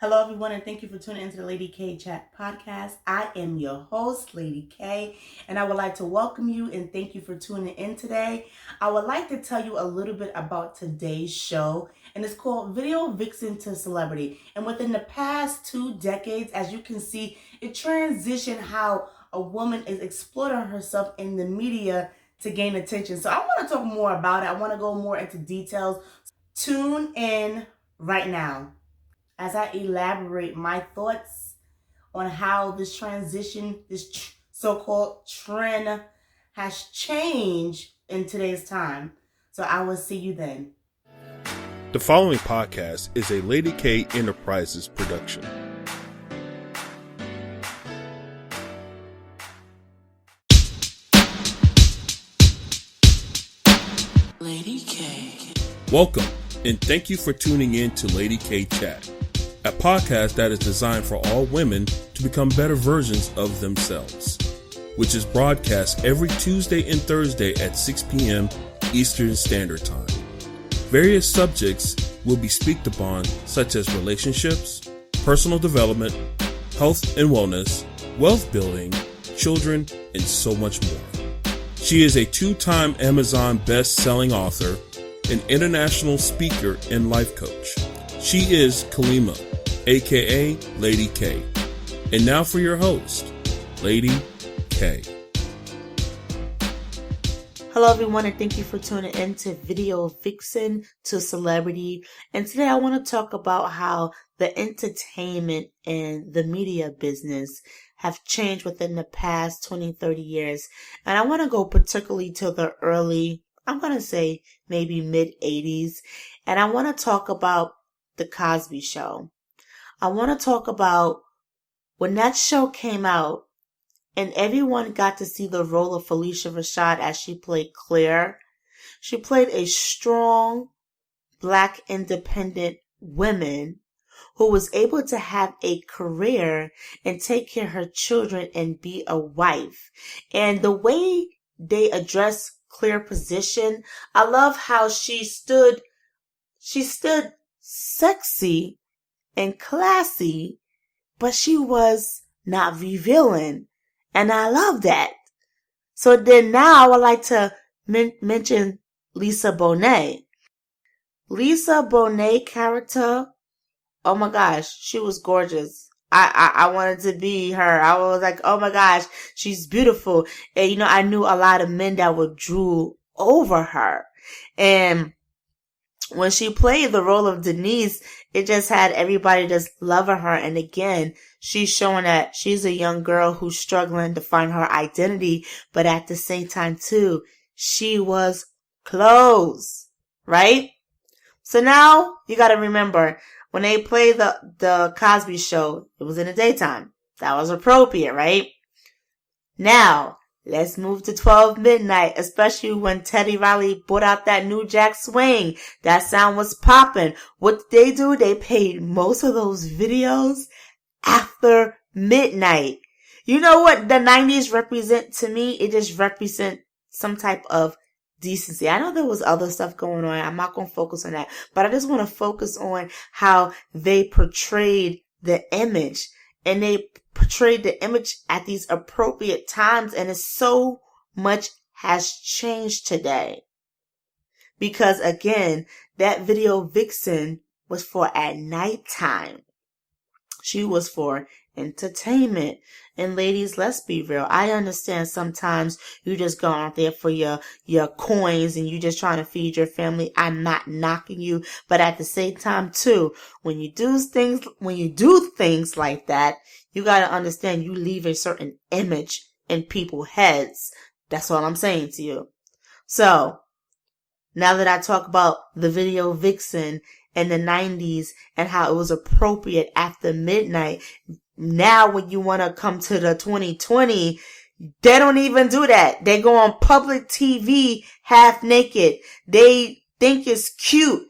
Hello, everyone, and thank you for tuning into the Lady K Chat podcast. I am your host, Lady K, and I would like to welcome you and thank you for tuning in today. I would like to tell you a little bit about today's show, and it's called Video Vixen to Celebrity. And within the past 2 decades, as you can see, it transitioned how a woman is exploiting herself in the media to gain attention. So I want to talk more about it. I want to go more into details. Tune in right now as I elaborate my thoughts on how this transition, this so-called trend has changed in today's time. So I will see you then. The following podcast is a Lady K Enterprises production. Lady K. Welcome, and thank you for tuning in to Lady K Chat, a podcast that is designed for all women to become better versions of themselves, which is broadcast every Tuesday and Thursday at 6 p.m. Eastern Standard Time. Various subjects will be speaked upon, such as relationships, personal development, health and wellness, wealth building, children, and so much more. She is a 2-time Amazon best-selling author, an international speaker, and life coach. She is Kalima, aka Lady K. And now for your host, Lady K. Hello, everyone, and thank you for tuning in to Video Vixen to Celebrity. And today I want to talk about how the entertainment and the media business have changed within the past 20, 30 years. And I want to go particularly to the early, I'm going to say maybe mid-80s. And I want to talk about The Cosby Show. I want to talk about when that show came out and everyone got to see the role of Felicia Rashad as she played Claire. She played a strong, Black independent woman who was able to have a career and take care of her children and be a wife. And the way they addressed Claire's position, I love how she stood sexy and classy, but she was not revealing. And I love that. So then now I would like to mention Lisa Bonet. Lisa Bonet character, oh my gosh, she was gorgeous. I wanted to be her. I was like, oh my gosh, she's beautiful. And I knew a lot of men that would drool over her. And when she played the role of Denise, it just had everybody just loving her. And again, she's showing that she's a young girl who's struggling to find her identity. But at the same time, too, she was close, right? So now you got to remember, when they played the Cosby Show, it was in the daytime. That was appropriate, right? Now, let's move to 12 midnight, especially when Teddy Riley brought out that New Jack Swing. That sound was popping. What did they do? They played most of those videos after midnight. You know what the 90s represent to me? It just represent some type of decency. I know there was other stuff going on. I'm not going to focus on that. But I just want to focus on how they portrayed the image. And they portrayed the image at these appropriate times. And it's so much has changed today. Because again, that Video Vixen was for at nighttime. She was for entertainment. And ladies, let's be real. I understand sometimes you just go out there for your coins and you just trying to feed your family. I'm not knocking you. But at the same time too, when you do things like that, you got to understand you leave a certain image in people's heads. That's all I'm saying to you. So now that I talk about the Video Vixen in the 90s and how it was appropriate after midnight, now when you want to come to the 2020, they don't even do that. They go on public TV half naked. They think it's cute.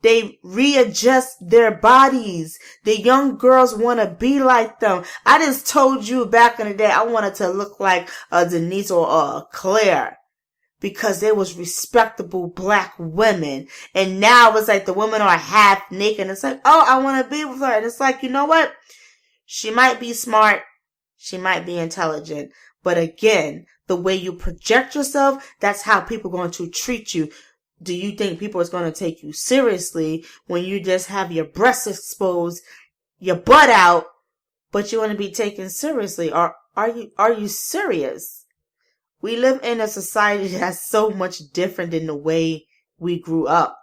They readjust their bodies. The young girls want to be like them. I just told you back in the day I wanted to look like a Denise or a Claire. because they was respectable black women. And now it's like the women are half naked. And it's like, oh, I want to be with her. And it's like, you know what? She might be smart. She might be intelligent. But again, the way you project yourself, that's how people are going to treat you. Do you think people are going to take you seriously when you just have your breasts exposed, your butt out, but you want to be taken seriously? Or are you serious? We live in a society that's so much different than the way we grew up.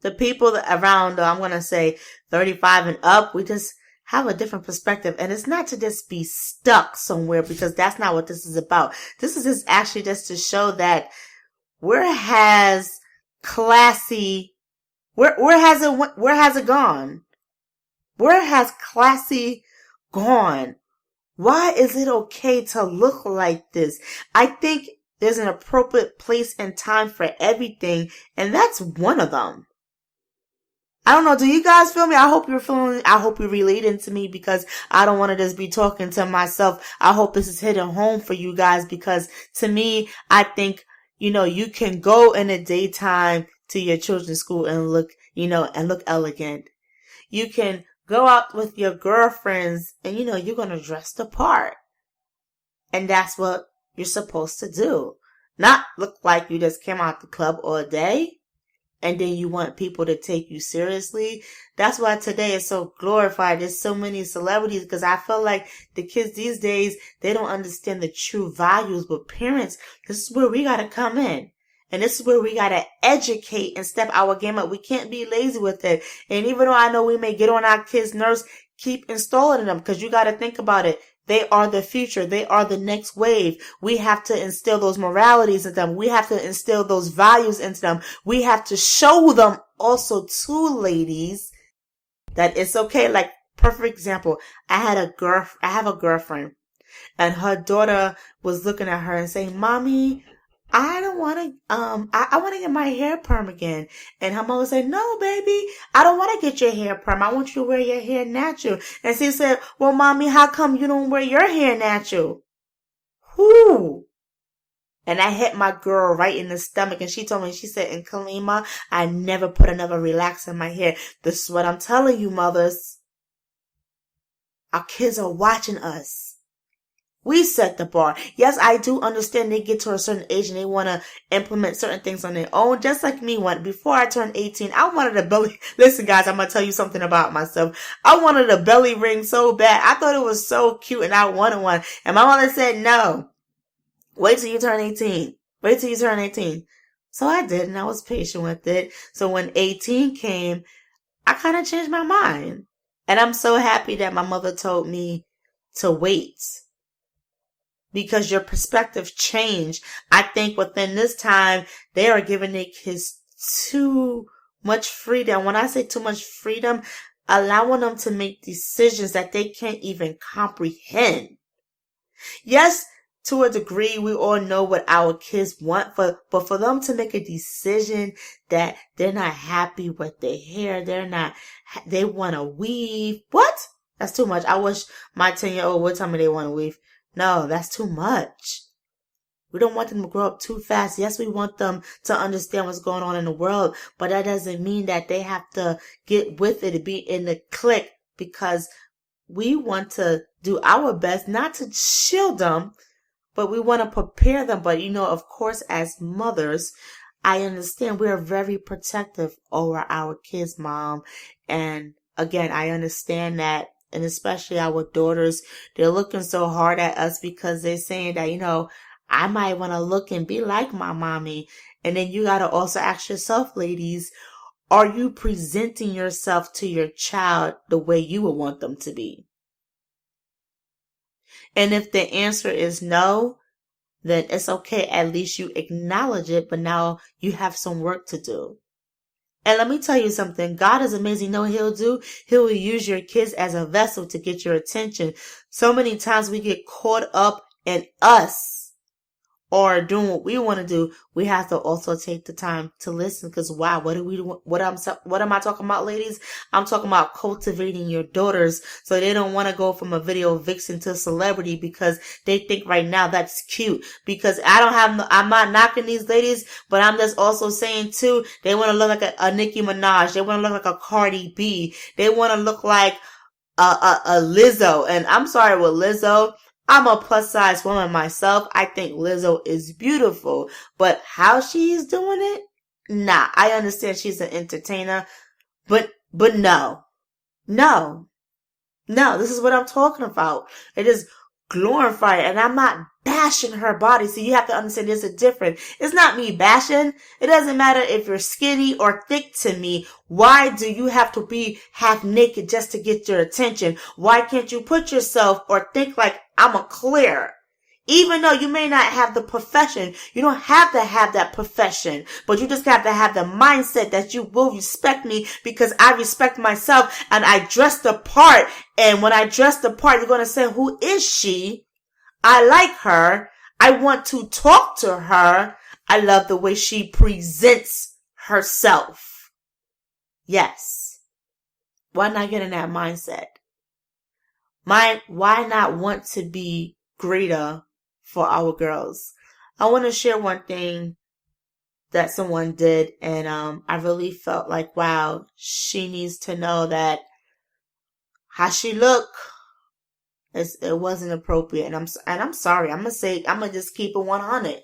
The people around, I'm going to say 35 and up, we just have a different perspective. And it's not to just be stuck somewhere, because that's not what this is about. This is just actually just to show that where has classy, where has it gone? Where has classy gone? Why is it okay to look like this? I think there's an appropriate place and time for everything, and that's one of them. I don't know. Do you guys feel me? I hope you're relating to me, because I don't want to just be talking to myself. I hope this is hitting home for you guys, because to me, I think, you can go in the daytime to your children's school and look elegant. You can go out with your girlfriends and, you're going to dress the part. And that's what you're supposed to do. Not look like you just came out the club all day and then you want people to take you seriously. That's why today is so glorified. There's so many celebrities, because I feel like the kids these days, they don't understand the true values. But parents, this is where we got to come in. And this is where we got to educate and step our game up. We can't be lazy with it. And even though I know we may get on our kids' nerves, keep installing them, because you got to think about it. They are the future. They are the next wave. We have to instill those moralities into them. We have to instill those values into them. We have to show them also too, ladies, that it's okay. Like, perfect example. I have a girlfriend, and her daughter was looking at her and saying, "Mommy, I don't want to, I want to get my hair perm again." And her mother said, "No, baby, I don't want to get your hair perm. I want you to wear your hair natural." And she said, "Well, Mommy, how come you don't wear your hair natural?" Whoo! And I hit my girl right in the stomach. And she told me, she said, "In Kalima, I never put another relax in my hair." This is what I'm telling you, mothers. Our kids are watching us. We set the bar. Yes, I do understand they get to a certain age and they want to implement certain things on their own. Just like me, before I turned 18, I wanted a belly. Listen, guys, I'm going to tell you something about myself. I wanted a belly ring so bad. I thought it was so cute and I wanted one. And my mother said, "No, wait till you turn 18. Wait till you turn 18. So I did, and I was patient with it. So when 18 came, I kind of changed my mind. And I'm so happy that my mother told me to wait, because your perspective changed. I think within this time, they are giving their kids too much freedom. When I say too much freedom, allowing them to make decisions that they can't even comprehend. Yes, to a degree, we all know what our kids want, but for them to make a decision that they're not happy with their hair, they want to weave. What? That's too much. I wish my 10-year-old would tell me they want to weave. No, that's too much. We don't want them to grow up too fast. Yes, we want them to understand what's going on in the world, but that doesn't mean that they have to get with it and be in the clique, because we want to do our best not to shield them, but we want to prepare them. But, of course, as mothers, I understand we're very protective over our kids, Mom. And again, I understand that. And especially our daughters, they're looking so hard at us because they're saying that, I might want to look and be like my mommy. And then you got to also ask yourself, ladies, are you presenting yourself to your child the way you would want them to be? And if the answer is no, then it's okay. At least you acknowledge it, but now you have some work to do. And let me tell you something. God is amazing. You know what He'll do? He will use your kids as a vessel to get your attention. So many times we get caught up in us or doing what we want to do, we have to also take the time to listen. Because wow, what am I talking about, ladies? I'm talking about cultivating your daughters so they don't want to go from a video vixen to a celebrity because they think right now that's cute. Because I'm not knocking these ladies, but I'm just also saying too, they want to look like a Nicki Minaj. They want to look like a Cardi B. They want to look like a Lizzo. And I'm sorry with Lizzo. I'm a plus size woman myself. I think Lizzo is beautiful, but how she's doing it? Nah, I understand she's an entertainer, but no, this is what I'm talking about. It is glorifying, and I'm not bashing her body. So you have to understand there's a difference. It's not me bashing. It doesn't matter if you're skinny or thick to me. Why do you have to be half naked just to get your attention? Why can't you put yourself or think like I'm a clear? Even though you may not have the profession, you don't have to have that profession, but you just have to have the mindset that you will respect me because I respect myself and I dress the part. And when I dress the part, you're going to say, who is she? I like her. I want to talk to her. I love the way she presents herself. Yes. Why not get in that mindset? Why not want to be greater for our girls? I want to share one thing that someone did, and I really felt like, wow, she needs to know that how she look, it wasn't appropriate, and I'm sorry. I'm gonna just keep it 100.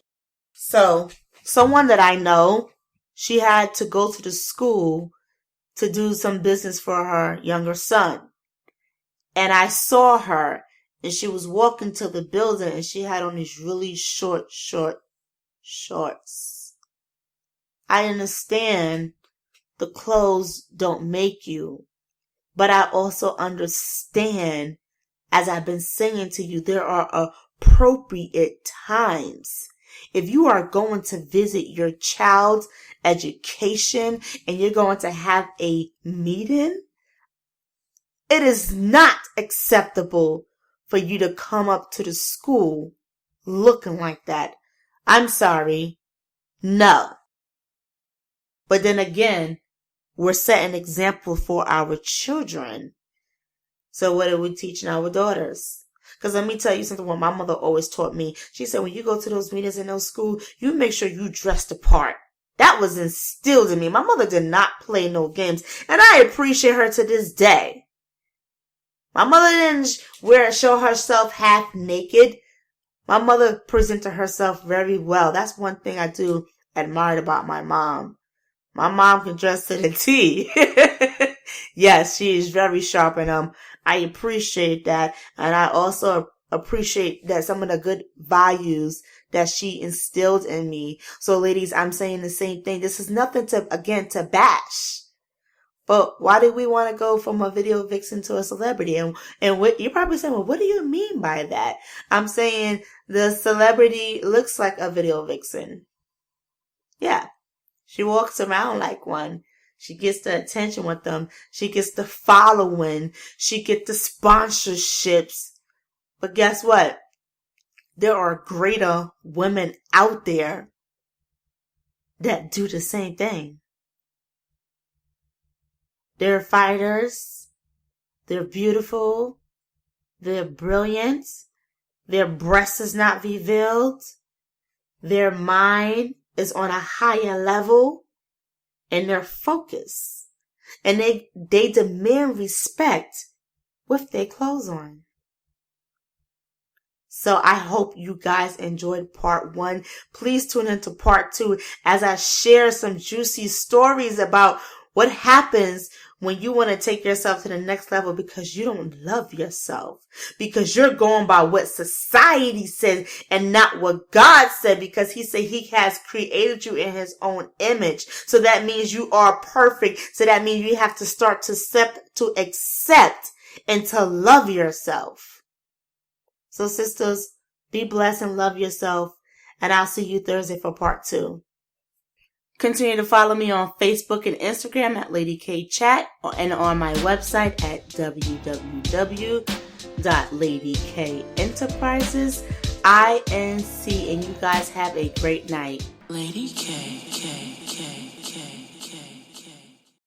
So someone that I know, she had to go to the school to do some business for her younger son, and I saw her. And she was walking to the building and she had on these really short shorts. I understand the clothes don't make you, but I also understand, as I've been saying to you, there are appropriate times. If you are going to visit your child's education and you're going to have a meeting, it is not acceptable for you to come up to the school looking like that. I'm sorry. No. But then again, we're setting example for our children. So what are we teaching our daughters? Because let me tell you something, what my mother always taught me. She said, when you go to those meetings in those schools, you make sure you dress the part. That was instilled in me. My mother did not play no games. And I appreciate her to this day. My mother didn't show herself half naked. My mother presented herself very well. That's one thing I do admire about my mom. My mom can dress to the T. Yes, she is very sharp, and I appreciate that. And I also appreciate that some of the good values that she instilled in me. So ladies, I'm saying the same thing. This is nothing to bash. But why do we want to go from a video vixen to a celebrity? And what you're probably saying, well, what do you mean by that? I'm saying the celebrity looks like a video vixen. Yeah. She walks around like one. She gets the attention with them. She gets the following. She gets the sponsorships. But guess what? There are greater women out there that do the same thing. They're fighters. They're beautiful. They're brilliant. Their breast is not revealed. Their mind is on a higher level. And they're focused. And they demand respect with their clothes on. So I hope you guys enjoyed part 1. Please tune into part 2 as I share some juicy stories about what happens when you want to take yourself to the next level because you don't love yourself. Because you're going by what society says and not what God said. Because he said he has created you in his own image. So that means you are perfect. So that means you have to start to accept and to love yourself. So sisters, be blessed and love yourself. And I'll see you Thursday for part 2. Continue to follow me on Facebook and Instagram at Lady K Chat and on my website at www.ladykenterprises.com. INC, and you guys have a great night. Lady K.